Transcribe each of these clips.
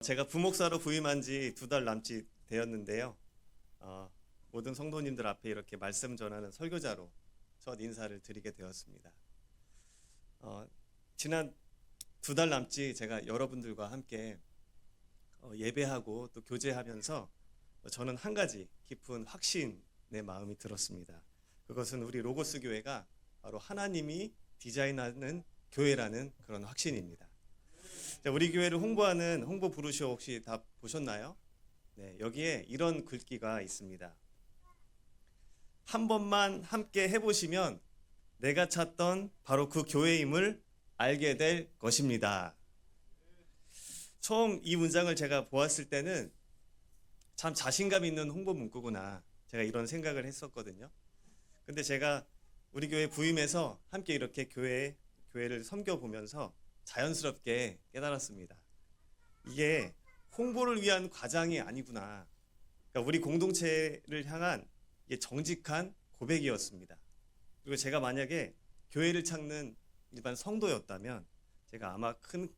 제가 부목사로 부임한 지 2달 남짓 되었는데요. 모든 성도님들 앞에 이렇게 말씀 전하는 설교자로 첫 인사를 드리게 되었습니다. 지난 2달 남짓 제가 여러분들과 함께 예배하고 또 교제하면서 저는 한 가지 깊은 확신의 마음이 들었습니다. 그것은 우리 로고스 교회가 바로 하나님이 디자인하는 교회라는 그런 확신입니다. 자, 우리 교회를 홍보하는 홍보 브로셔 혹시 다 보셨나요? 네, 여기에 이런 글귀가 있습니다. 한 번만 함께 해보시면 내가 찾던 바로 그 교회임을 알게 될 것입니다. 처음 이 문장을 제가 보았을 때는 참 자신감 있는 홍보 문구구나, 제가 이런 생각을 했었거든요. 근데 제가 우리 교회 부임해서 함께 이렇게 교회를 섬겨보면서 자연스럽게 깨달았습니다. 이게 홍보를 위한 과장이 아니구나. 그러니까 우리 공동체를 향한 정직한 고백이었습니다. 그리고 제가 만약에 교회를 찾는 일반 성도였다면 제가 아마 큰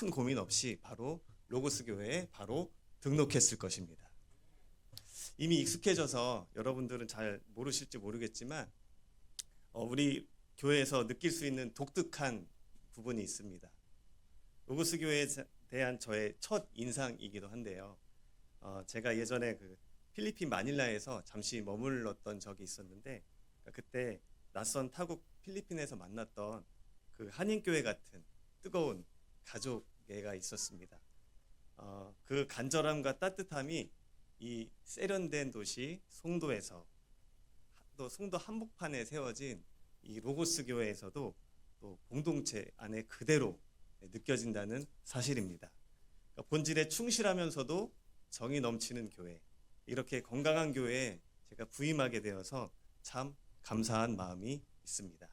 고민 없이 바로 로고스 교회에 바로 등록했을 것입니다. 이미 익숙해져서 여러분들은 잘 모르실지 모르겠지만 우리 교회에서 느낄 수 있는 독특한 부분이 있습니다. 로고스 교회에 대한 저의 첫 인상이기도 한데요. 제가 예전에 그 필리핀 마닐라에서 잠시 머물렀던 적이 있었는데, 그때 낯선 타국 필리핀에서 만났던 그 한인교회 같은 뜨거운 가족애가 있었습니다. 그 간절함과 따뜻함이 이 세련된 도시 송도에서, 또 송도 한복판에 세워진 이 로고스 교회에서도 또 공동체 안에 그대로 느껴진다는 사실입니다. 그러니까 본질에 충실하면서도 정이 넘치는 교회, 이렇게 건강한 교회에 제가 부임하게 되어서 참 감사한 마음이 있습니다.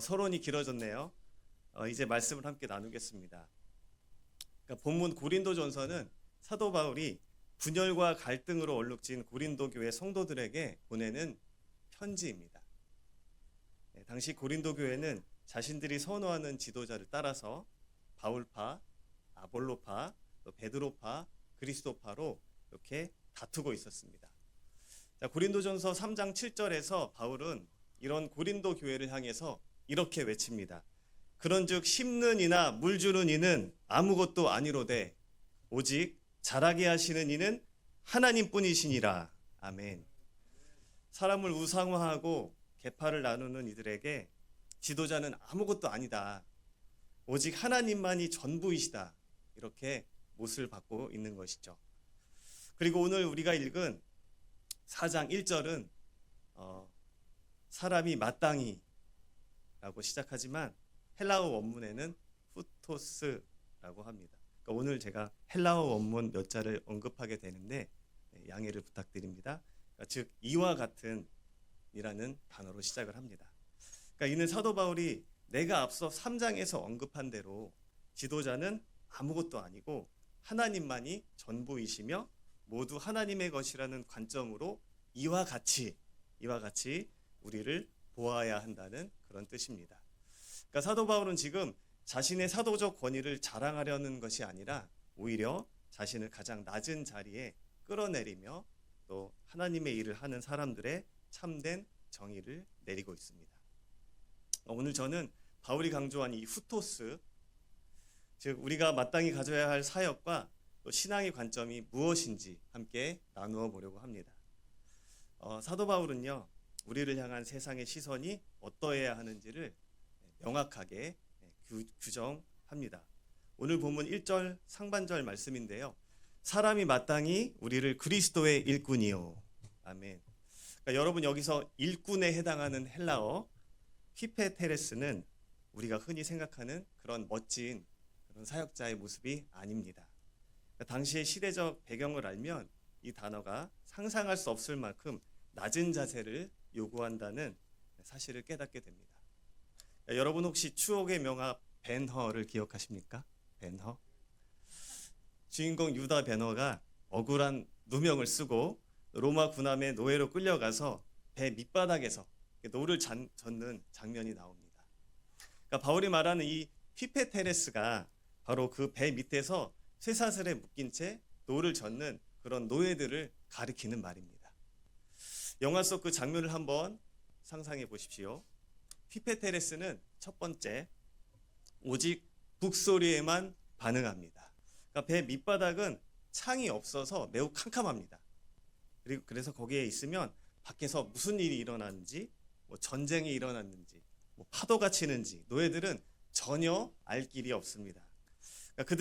서론이 길어졌네요. 이제 말씀을 함께 나누겠습니다. 그러니까 본문 고린도전서는 사도 바울이 분열과 갈등으로 얼룩진 고린도 교회 성도들에게 보내는 편지입니다. 당시 고린도 교회는 자신들이 선호하는 지도자를 따라서 바울파, 아볼로파, 또 베드로파, 그리스도파로 이렇게 다투고 있었습니다. 자, 고린도전서 3장 7절에서 바울은 이런 고린도 교회를 향해서 이렇게 외칩니다. 그런즉 심는 이나 물 주는 이는 아무것도 아니로되 오직 자라게 하시는 이는 하나님뿐이시니라. 아멘. 사람을 우상화하고 계파를 나누는 이들에게 지도자는 아무것도 아니다, 오직 하나님만이 전부이시다, 이렇게 못을 받고 있는 것이죠. 그리고 오늘 우리가 읽은 4장 1절은 사람이 마땅히 라고 시작하지만 헬라어 원문에는 후토스라고 합니다. 그러니까 오늘 제가 헬라어 원문 몇 자를 언급하게 되는데 양해를 부탁드립니다. 그러니까 즉 이와 같은 이라는 단어로 시작을 합니다. 그러니까 이는 사도 바울이 내가 앞서 3장에서 언급한 대로 지도자는 아무것도 아니고 하나님만이 전부이시며 모두 하나님의 것이라는 관점으로 이와 같이 우리를 보아야 한다는 그런 뜻입니다. 그러니까 사도 바울은 지금 자신의 사도적 권위를 자랑하려는 것이 아니라 오히려 자신을 가장 낮은 자리에 끌어내리며 또 하나님의 일을 하는 사람들의 참된 정의를 내리고 있습니다. 오늘 저는 바울이 강조한 이 후토스, 즉 우리가 마땅히 가져야 할 사역과 또 신앙의 관점이 무엇인지 함께 나누어 보려고 합니다. 사도 바울은요, 우리를 향한 세상의 시선이 어떠해야 하는지를 명확하게 규정합니다. 오늘 본문 1절 상반절 말씀인데요. 사람이 마땅히 우리를 그리스도의 일꾼이요. 아멘. 그러니까 여러분, 여기서 일꾼에 해당하는 헬라어 히페테레스는 우리가 흔히 생각하는 그런 멋진 그런 사역자의 모습이 아닙니다. 그러니까 당시의 시대적 배경을 알면 이 단어가 상상할 수 없을 만큼 낮은 자세를 요구한다는 사실을 깨닫게 됩니다. 그러니까 여러분 혹시 추억의 명화 벤허를 기억하십니까? 벤허? 주인공 유다 벤허가 억울한 누명을 쓰고 로마 군함의 노예로 끌려가서 배 밑바닥에서 노를 젓는 장면이 나옵니다. 그러니까 바울이 말하는 이 히페테레스가 바로 그 배 밑에서 쇠사슬에 묶인 채 노를 젓는 그런 노예들을 가리키는 말입니다. 영화 속 그 장면을 한번 상상해 보십시오. 휘페테레스는 첫 번째, 오직 북소리에만 반응합니다. 그러니까 배 밑바닥은 창이 없어서 매우 캄캄합니다. 그리고 그래서 거기에 있으면 밖에서 무슨 일이 일어났는지, 뭐 전쟁이 일어났는지, 뭐 파도가 치는지 노예들은 전혀 알 길이 없습니다. 그러니까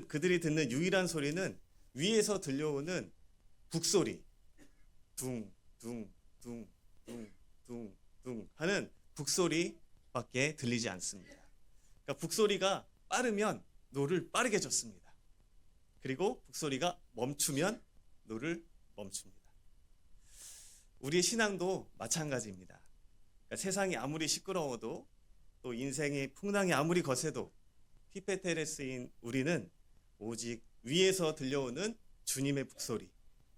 그들이 듣는 유일한 소리는 위에서 들려오는 북소리, 둥 하는 북소리밖에 들리지 않습니다. 그러니까 북소리가 빠르면 노를 빠르게 젓습니다. 그리고 북소리가 멈추면 노를 멈춥니다. 우리의 신앙도 마찬가지입니다. 그러니까 세상이 아무리 시끄러워도 또 인생의 풍랑이 아무리 거세도 휘페테레스인 우리는 오직 위에서 들려오는 주님의 북소리,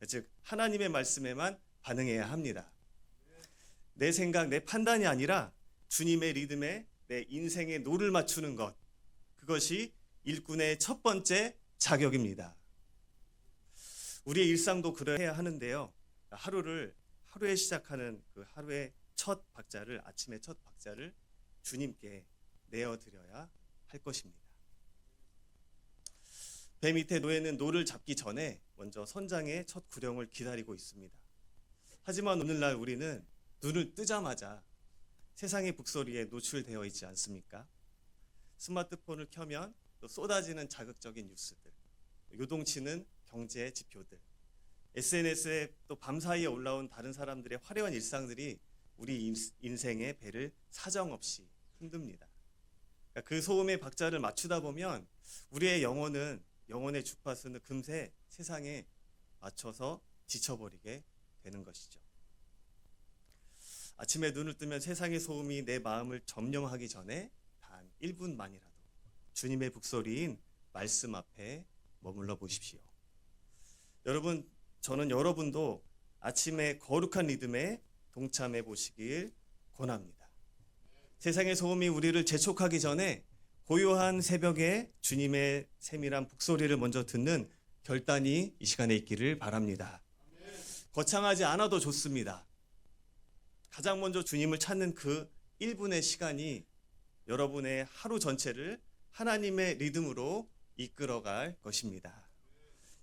즉 하나님의 말씀에만 반응해야 합니다. 내 생각, 내 판단이 아니라 주님의 리듬에 내 인생의 노를 맞추는 것, 그것이 일꾼의 첫 번째 자격입니다. 우리의 일상도 그래야 하는데요. 하루에 시작하는 그 하루의 아침의 첫 박자를 주님께 내어드려야 할 것입니다. 배 밑에 노예는 노를 잡기 전에 먼저 선장의 첫 구령을 기다리고 있습니다. 하지만 오늘날 우리는 눈을 뜨자마자 세상의 북소리에 노출되어 있지 않습니까? 스마트폰을 켜면 또 쏟아지는 자극적인 뉴스들, 요동치는 경제 지표들, SNS에 또 밤사이에 올라온 다른 사람들의 화려한 일상들이 우리 인생의 배를 사정없이 흔듭니다. 그러니까 그 소음의 박자를 맞추다 보면 우리의 영혼의 주파수는 금세 세상에 맞춰서 지쳐버리게 되는 것이죠. 아침에 눈을 뜨면 세상의 소음이 내 마음을 점령하기 전에 단 1분만이라도 주님의 북소리인 말씀 앞에 머물러 보십시오. 여러분, 저는 여러분도 아침의 거룩한 리듬에 동참해 보시길 권합니다. 세상의 소음이 우리를 재촉하기 전에 고요한 새벽에 주님의 세밀한 북소리를 먼저 듣는 결단이 이 시간에 있기를 바랍니다. 거창하지 않아도 좋습니다. 가장 먼저 주님을 찾는 그 1분의 시간이 여러분의 하루 전체를 하나님의 리듬으로 이끌어갈 것입니다.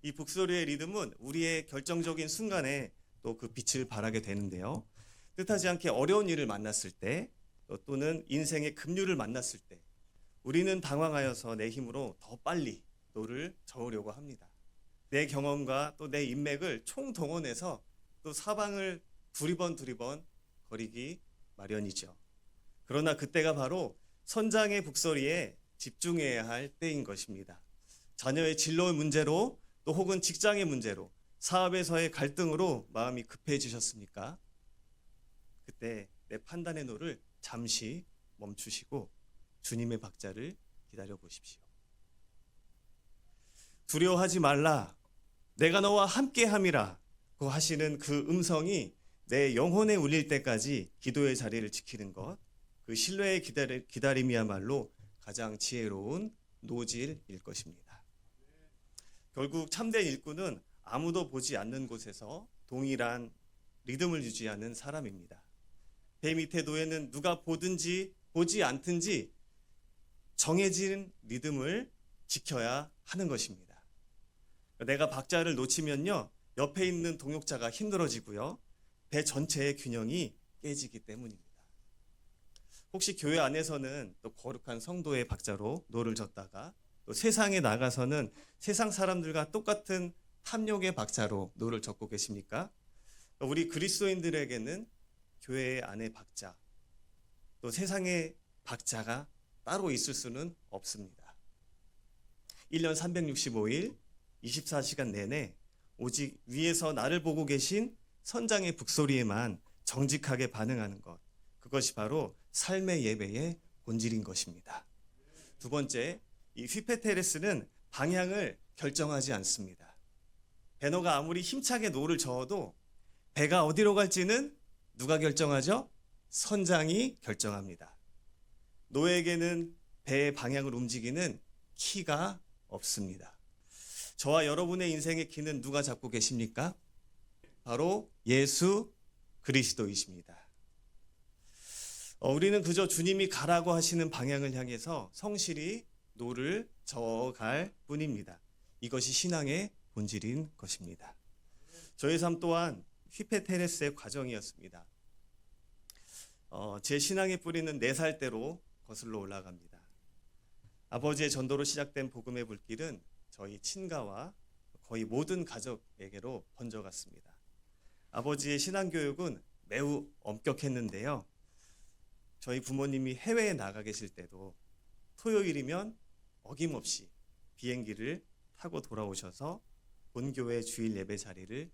이 북소리의 리듬은 우리의 결정적인 순간에 또 그 빛을 발하게 되는데요. 뜻하지 않게 어려운 일을 만났을 때 또는 인생의 급류를 만났을 때 우리는 당황하여서 내 힘으로 더 빨리 노를 저으려고 합니다. 내 경험과 또 내 인맥을 총동원해서 또 사방을 두리번 거리기 마련이죠. 그러나 그때가 바로 선장의 북소리에 집중해야 할 때인 것입니다. 자녀의 진로의 문제로 또 혹은 직장의 문제로 사업에서의 갈등으로 마음이 급해지셨습니까? 그때 내 판단의 노를 잠시 멈추시고 주님의 박자를 기다려 보십시오. 두려워하지 말라, 내가 너와 함께함이라 고 하시는 그 음성이 내 영혼에 울릴 때까지 기도의 자리를 지키는 것, 그 신뢰의 기다림이야말로 가장 지혜로운 노질일 것입니다. 결국 참된 일꾼은 아무도 보지 않는 곳에서 동일한 리듬을 유지하는 사람입니다. 배 밑에 노예는 누가 보든지 보지 않든지 정해진 리듬을 지켜야 하는 것입니다. 내가 박자를 놓치면요, 옆에 있는 동역자가 힘들어지고요, 배 전체의 균형이 깨지기 때문입니다. 혹시 교회 안에서는 또 거룩한 성도의 박자로 노를 젓다가 또 세상에 나가서는 세상 사람들과 똑같은 탐욕의 박자로 노를 젓고 계십니까? 우리 그리스도인들에게는 교회 안의 박자, 또 세상의 박자가 따로 있을 수는 없습니다. 1년 365일 24시간 내내 오직 위에서 나를 보고 계신 선장의 북소리에만 정직하게 반응하는 것, 그것이 바로 삶의 예배의 본질인 것입니다. 두 번째, 이 휘페테레스는 방향을 결정하지 않습니다. 배너가 아무리 힘차게 노를 저어도 배가 어디로 갈지는 누가 결정하죠? 선장이 결정합니다. 노예에게는 배의 방향을 움직이는 키가 없습니다. 저와 여러분의 인생의 길은 누가 잡고 계십니까? 바로 예수 그리스도이십니다. 우리는 그저 주님이 가라고 하시는 방향을 향해서 성실히 노를 저어갈 뿐입니다. 이것이 신앙의 본질인 것입니다. 저의 삶 또한 휘페테레스의 과정이었습니다. 제 신앙의 뿌리는 4살 때로 거슬러 올라갑니다. 아버지의 전도로 시작된 복음의 불길은 저희 친가와 거의 모든 가족에게로 번져갔습니다. 아버지의 신앙교육은 매우 엄격했는데요. 저희 부모님이 해외에 나가 계실 때도 토요일이면 어김없이 비행기를 타고 돌아오셔서 본교회 주일 예배 자리를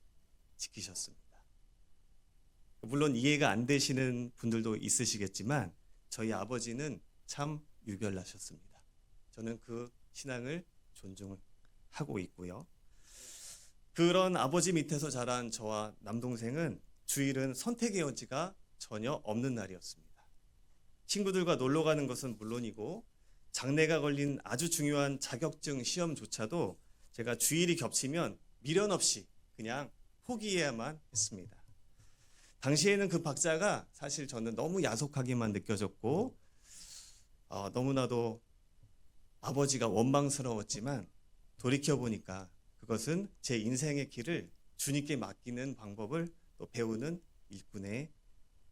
지키셨습니다. 물론 이해가 안 되시는 분들도 있으시겠지만 저희 아버지는 참 유별나셨습니다. 저는 그 신앙을 존중하고 있고요. 그런 아버지 밑에서 자란 저와 남동생은 주일은 선택의 여지가 전혀 없는 날이었습니다. 친구들과 놀러 가는 것은 물론이고 장래가 걸린 아주 중요한 자격증 시험조차도 제가 주일이 겹치면 미련 없이 그냥 포기해야만 했습니다. 당시에는 그 박자가 사실 저는 너무 야속하게만 느껴졌고 너무나도 아버지가 원망스러웠지만 돌이켜보니까 그것은 제 인생의 길을 주님께 맡기는 방법을 또 배우는 일꾼의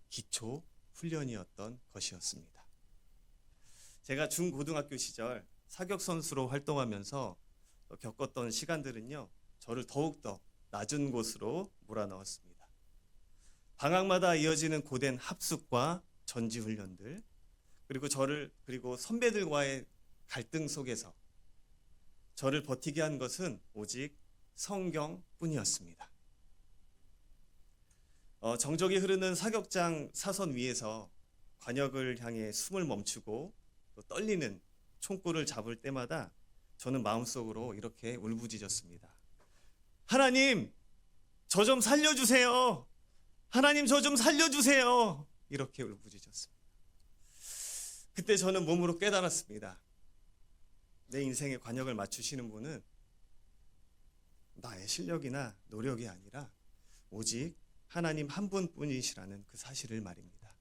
기초 훈련이었던 것이었습니다. 제가 중고등학교 시절 사격 선수로 활동하면서 겪었던 시간들은요, 저를 더욱더 낮은 곳으로 몰아넣었습니다. 방학마다 이어지는 고된 합숙과 전지 훈련들, 그리고 선배들과의 갈등 속에서 저를 버티게 한 것은 오직 성경뿐이었습니다. 정적이 흐르는 사격장 사선 위에서 관역을 향해 숨을 멈추고 또 떨리는 총구를 잡을 때마다 저는 마음속으로 이렇게 울부짖었습니다. 하나님, 저 좀 살려주세요. 하나님, 저 좀 살려주세요. 이렇게 울부짖었습니다. 그때 저는 몸으로 깨달았습니다. 내 인생의 관역을 맞추시는 분은 나의 실력이나 노력이 아니라 오직 하나님 한 분뿐이시라는 그 사실을 말입니다.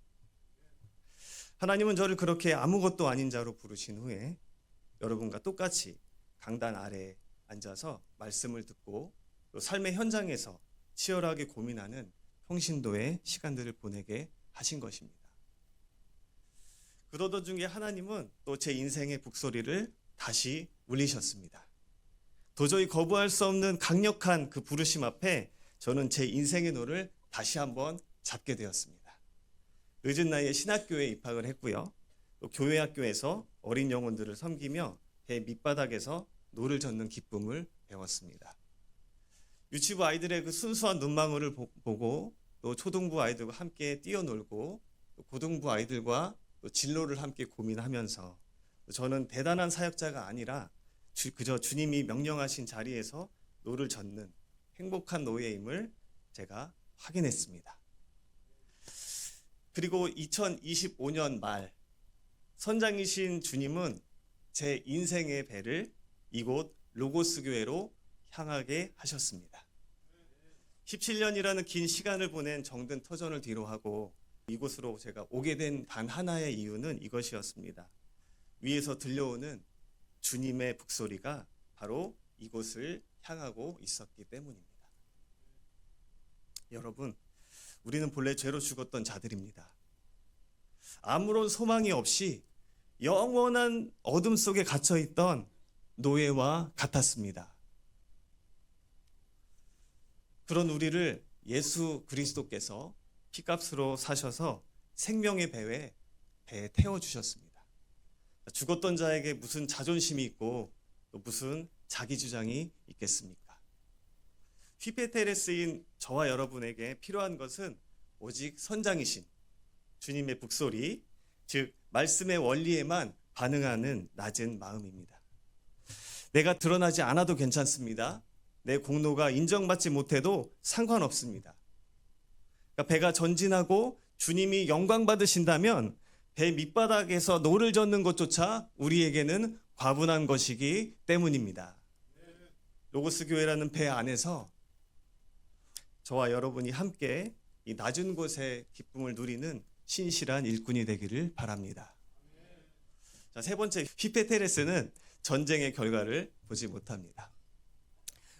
하나님은 저를 그렇게 아무것도 아닌 자로 부르신 후에 여러분과 똑같이 강단 아래에 앉아서 말씀을 듣고 또 삶의 현장에서 치열하게 고민하는 평신도의 시간들을 보내게 하신 것입니다. 그러던 중에 하나님은 또 제 인생의 북소리를 다시 울리셨습니다. 도저히 거부할 수 없는 강력한 그 부르심 앞에 저는 제 인생의 노를 다시 한번 잡게 되었습니다. 늦은 나이에 신학교에 입학을 했고요. 또 교회 학교에서 어린 영혼들을 섬기며 배 밑바닥에서 노를 젓는 기쁨을 배웠습니다. 유치부 아이들의 그 순수한 눈망울을 보고 또 초등부 아이들과 함께 뛰어놀고 또 고등부 아이들과 또 진로를 함께 고민하면서 저는 대단한 사역자가 아니라 그저 주님이 명령하신 자리에서 노를 젓는 행복한 노예임을 제가 확인했습니다. 그리고 2025년 말 선장이신 주님은 제 인생의 배를 이곳 로고스 교회로 향하게 하셨습니다. 17년이라는 긴 시간을 보낸 정든 터전을 뒤로하고 이곳으로 제가 오게 된 단 하나의 이유는 이것이었습니다. 위에서 들려오는 주님의 북소리가 바로 이곳을 향하고 있었기 때문입니다. 여러분, 우리는 본래 죄로 죽었던 자들입니다. 아무런 소망이 없이 영원한 어둠 속에 갇혀있던 노예와 같았습니다. 그런 우리를 예수 그리스도께서 피값으로 사셔서 생명의 배에 태워주셨습니다. 죽었던 자에게 무슨 자존심이 있고 또 무슨 자기주장이 있겠습니까? 휘페테레스인 저와 여러분에게 필요한 것은 오직 선장이신 주님의 북소리, 즉 말씀의 원리에만 반응하는 낮은 마음입니다. 내가 드러나지 않아도 괜찮습니다. 내 공로가 인정받지 못해도 상관없습니다. 그러니까 배가 전진하고 주님이 영광 받으신다면 배 밑바닥에서 노를 젓는 것조차 우리에게는 과분한 것이기 때문입니다. 로고스 교회라는 배 안에서 저와 여러분이 함께 이 낮은 곳의 기쁨을 누리는 신실한 일꾼이 되기를 바랍니다. 자, 세 번째, 휘페테레스는 전쟁의 결과를 보지 못합니다.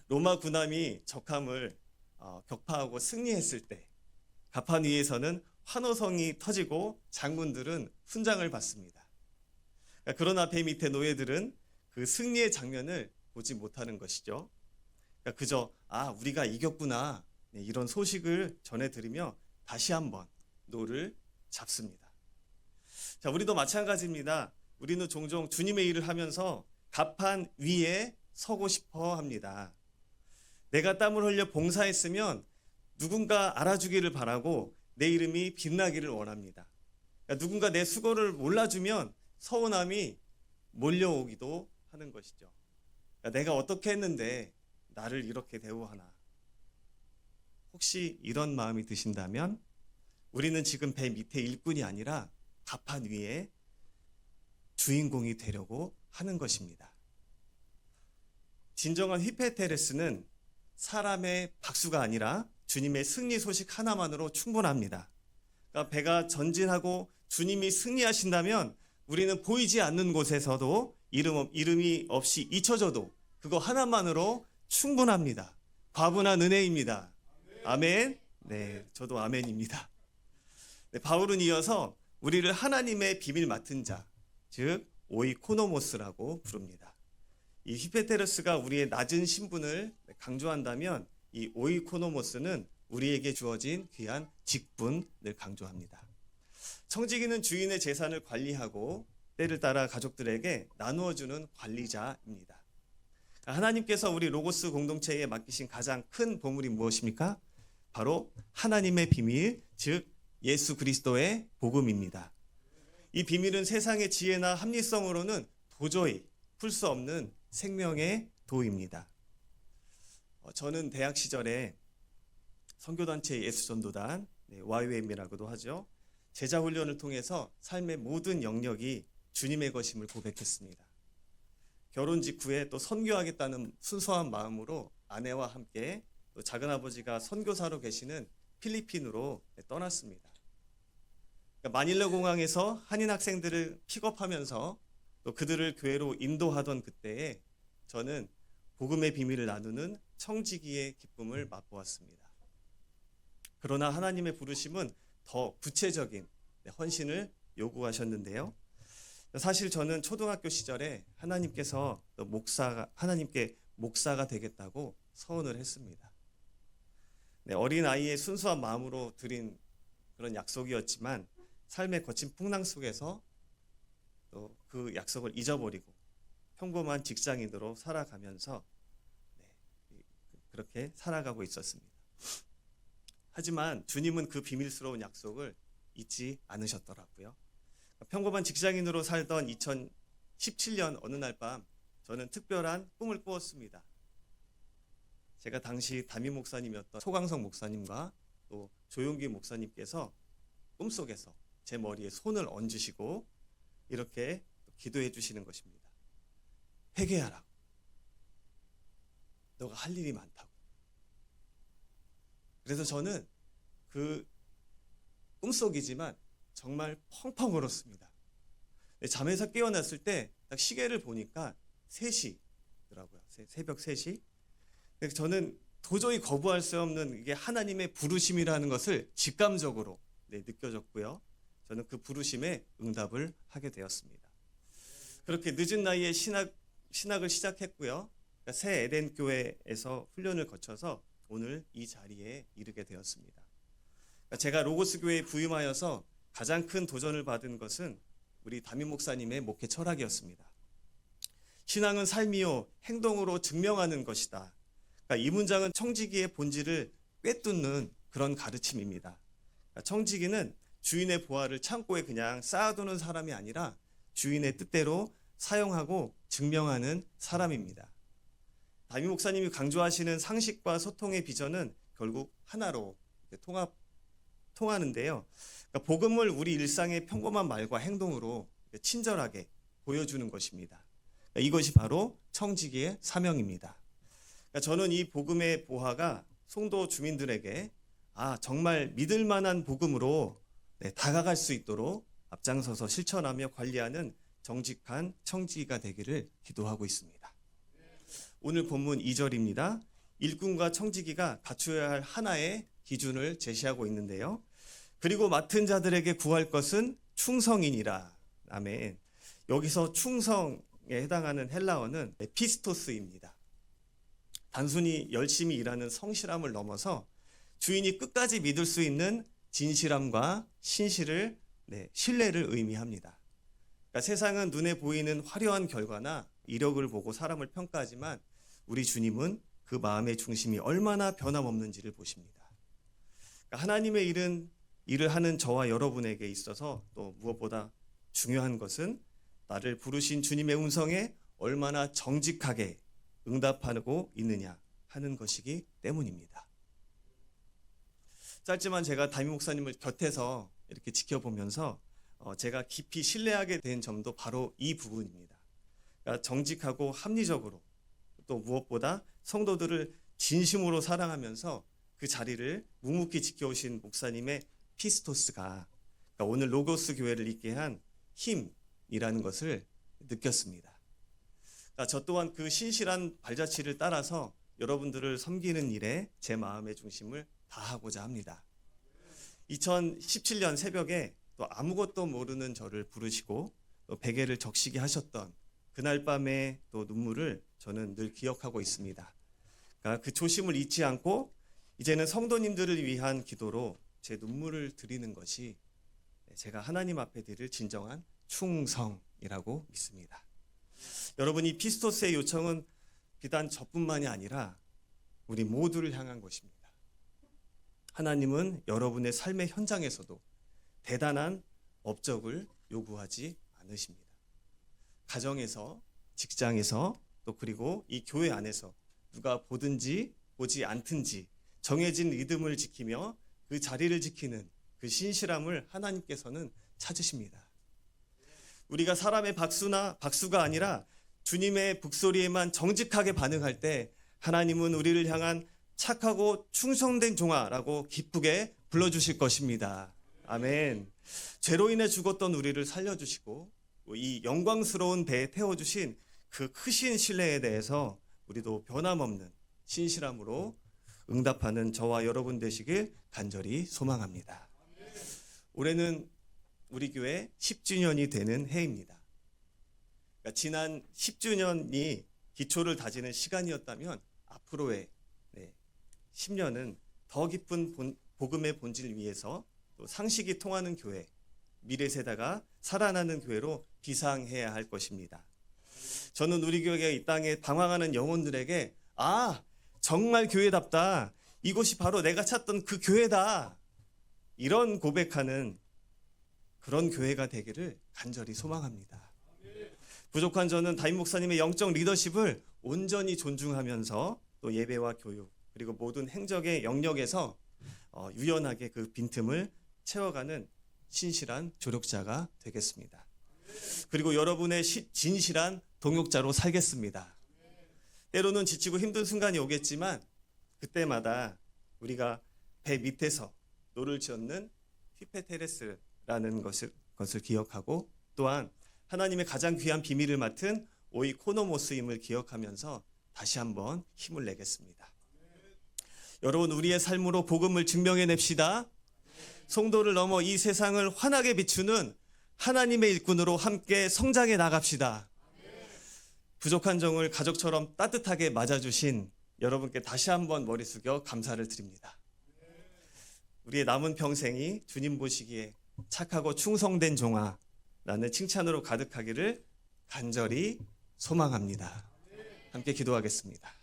로마 군함이 적함을 격파하고 승리했을 때 갑판 위에서는 환호성이 터지고 장군들은 훈장을 받습니다. 그러나 배 밑에 노예들은 그 승리의 장면을 보지 못하는 것이죠. 그저 우리가 이겼구나, 이런 소식을 전해드리며 다시 한번 노를 잡습니다. 자, 우리도 마찬가지입니다. 우리는 종종 주님의 일을 하면서 갑판 위에 서고 싶어 합니다. 내가 땀을 흘려 봉사했으면 누군가 알아주기를 바라고 내 이름이 빛나기를 원합니다. 누군가 내 수고를 몰라주면 서운함이 몰려오기도 하는 것이죠. 내가 어떻게 했는데 나를 이렇게 대우하나. 혹시 이런 마음이 드신다면 우리는 지금 배 밑에 일꾼이 아니라 갑판 위에 주인공이 되려고 하는 것입니다. 진정한 휘페테레스는 사람의 박수가 아니라 주님의 승리 소식 하나만으로 충분합니다. 그러니까 배가 전진하고 주님이 승리하신다면 우리는 보이지 않는 곳에서도 이름이 없이 잊혀져도 그거 하나만으로 충분합니다. 과분한 은혜입니다. 아멘. 네, 저도 아멘입니다. 네, 바울은 이어서 우리를 하나님의 비밀 맡은 자, 즉 오이코노모스라고 부릅니다. 이 휘페테레스가 우리의 낮은 신분을 강조한다면 이 오이코노모스는 우리에게 주어진 귀한 직분을 강조합니다. 청지기는 주인의 재산을 관리하고 때를 따라 가족들에게 나누어주는 관리자입니다. 하나님께서 우리 로고스 공동체에 맡기신 가장 큰 보물이 무엇입니까? 바로 하나님의 비밀, 즉 예수 그리스도의 복음입니다. 이 비밀은 세상의 지혜나 합리성으로는 도저히 풀 수 없는 생명의 도입니다. 저는 대학 시절에 선교단체 예수전도단, YWM이라고도 하죠. 제자훈련을 통해서 삶의 모든 영역이 주님의 것임을 고백했습니다. 결혼 직후에 또 선교하겠다는 순수한 마음으로 아내와 함께 또 작은아버지가 선교사로 계시는 필리핀으로 떠났습니다. 마닐라 공항에서 한인 학생들을 픽업하면서 또 그들을 교회로 인도하던 그때에 저는 복음의 비밀을 나누는 청지기의 기쁨을 맛보았습니다. 그러나 하나님의 부르심은 더 구체적인 헌신을 요구하셨는데요. 사실 저는 초등학교 시절에 하나님께 목사가 되겠다고 서원을 했습니다. 어린 아이의 순수한 마음으로 드린 그런 약속이었지만 삶의 거친 풍랑 속에서 또 그 약속을 잊어버리고 평범한 직장인으로 살아가면서 그렇게 살아가고 있었습니다. 하지만 주님은 그 비밀스러운 약속을 잊지 않으셨더라고요. 평범한 직장인으로 살던 2017년 어느 날 밤 저는 특별한 꿈을 꾸었습니다. 제가 당시 담임 목사님이었던 소강성 목사님과 또 조용기 목사님께서 꿈속에서 제 머리에 손을 얹으시고 이렇게 기도해 주시는 것입니다. 회개하라. 너가 할 일이 많다고. 그래서 저는 그 꿈속이지만 정말 펑펑 울었습니다. 잠에서 깨어났을 때 딱 시계를 보니까 3시더라고요. 새벽 3시. 저는 도저히 거부할 수 없는 이게 하나님의 부르심이라는 것을 직감적으로 느껴졌고요. 저는 그 부르심에 응답을 하게 되었습니다. 그렇게 늦은 나이에 신학을 시작했고요. 새 에덴 교회에서 훈련을 거쳐서 오늘 이 자리에 이르게 되었습니다. 제가 로고스 교회에 부임하여서 가장 큰 도전을 받은 것은 우리 담임 목사님의 목회 철학이었습니다. 신앙은 삶이요 행동으로 증명하는 것이다. 이 문장은 청지기의 본질을 꿰뚫는 그런 가르침입니다. 청지기는 주인의 보화를 창고에 그냥 쌓아두는 사람이 아니라 주인의 뜻대로 사용하고 증명하는 사람입니다. 담임 목사님이 강조하시는 상식과 소통의 비전은 결국 하나로 통하는데요. 복음을 우리 일상의 평범한 말과 행동으로 친절하게 보여주는 것입니다. 이것이 바로 청지기의 사명입니다. 그러니까 저는 이 복음의 보화가 송도 주민들에게 정말 믿을 만한 복음으로 다가갈 수 있도록 앞장서서 실천하며 관리하는 정직한 청지기가 되기를 기도하고 있습니다. 오늘 본문 2절입니다. 일꾼과 청지기가 갖추어야 할 하나의 기준을 제시하고 있는데요. 그리고 맡은 자들에게 구할 것은 충성이니라. 아멘. 여기서 충성에 해당하는 헬라어는 피스토스입니다. 단순히 열심히 일하는 성실함을 넘어서 주인이 끝까지 믿을 수 있는 진실함과 신실을 신뢰를 의미합니다. 그러니까 세상은 눈에 보이는 화려한 결과나 이력을 보고 사람을 평가하지만 우리 주님은 그 마음의 중심이 얼마나 변함없는지를 보십니다. 그러니까 하나님의 일을 하는 저와 여러분에게 있어서 또 무엇보다 중요한 것은 나를 부르신 주님의 음성에 얼마나 정직하게 응답하고 있느냐 하는 것이기 때문입니다. 짧지만 제가 담임 목사님을 곁에서 이렇게 지켜보면서 제가 깊이 신뢰하게 된 점도 바로 이 부분입니다. 그러니까 정직하고 합리적으로 또 무엇보다 성도들을 진심으로 사랑하면서 그 자리를 묵묵히 지켜오신 목사님의 피스토스가 그러니까 오늘 로고스 교회를 있게 한 힘이라는 것을 느꼈습니다. 그러니까 저 또한 그 신실한 발자취를 따라서 여러분들을 섬기는 일에 제 마음의 중심을 다하고자 합니다. 2017년 새벽에 또 아무것도 모르는 저를 부르시고 또 베개를 적시게 하셨던 그날 밤의 또 눈물을 저는 늘 기억하고 있습니다. 그러니까 그 조심을 잊지 않고 이제는 성도님들을 위한 기도로 제 눈물을 드리는 것이 제가 하나님 앞에 드릴 진정한 충성이라고 믿습니다. 여러분, 이 피스토스의 요청은 비단 저뿐만이 아니라 우리 모두를 향한 것입니다. 하나님은 여러분의 삶의 현장에서도 대단한 업적을 요구하지 않으십니다. 가정에서, 직장에서, 또 그리고 이 교회 안에서 누가 보든지 보지 않든지 정해진 리듬을 지키며 그 자리를 지키는 그 신실함을 하나님께서는 찾으십니다. 우리가 사람의 박수가 아니라 주님의 북소리에만 정직하게 반응할 때 하나님은 우리를 향한 착하고 충성된 종아라고 기쁘게 불러주실 것입니다. 아멘. 죄로 인해 죽었던 우리를 살려주시고 이 영광스러운 배에 태워주신 그 크신 신뢰에 대해서 우리도 변함없는 신실함으로 응답하는 저와 여러분 되시길 간절히 소망합니다. 올해는 우리 교회 10주년이 되는 해입니다. 그러니까 지난 10주년이 기초를 다지는 시간이었다면 앞으로의 10년은 더 깊은 복음의 본질 위에서 또 상식이 통하는 교회, 미래 세대가 살아나는 교회로 비상해야 할 것입니다. 저는 우리 교회가 이 땅에 방황하는 영혼들에게 정말 교회답다. 이곳이 바로 내가 찾던 그 교회다. 이런 고백하는 그런 교회가 되기를 간절히 소망합니다. 부족한 저는 담임 목사님의 영적 리더십을 온전히 존중하면서 또 예배와 교육 그리고 모든 행적의 영역에서 유연하게 그 빈틈을 채워가는 신실한 조력자가 되겠습니다. 그리고 여러분의 진실한 동역자로 살겠습니다. 때로는 지치고 힘든 순간이 오겠지만 그때마다 우리가 배 밑에서 노를 지었는 휘페테레스라는 것을 기억하고 또한 하나님의 가장 귀한 비밀을 맡은 오이코노모스임을 기억하면서 다시 한번 힘을 내겠습니다. 여러분, 우리의 삶으로 복음을 증명해냅시다. 성도를 넘어 이 세상을 환하게 비추는 하나님의 일꾼으로 함께 성장해 나갑시다. 부족한 정을 가족처럼 따뜻하게 맞아주신 여러분께 다시 한번 머리 숙여 감사를 드립니다. 우리의 남은 평생이 주님 보시기에 착하고 충성된 종아라는 칭찬으로 가득하기를 간절히 소망합니다. 함께 기도하겠습니다.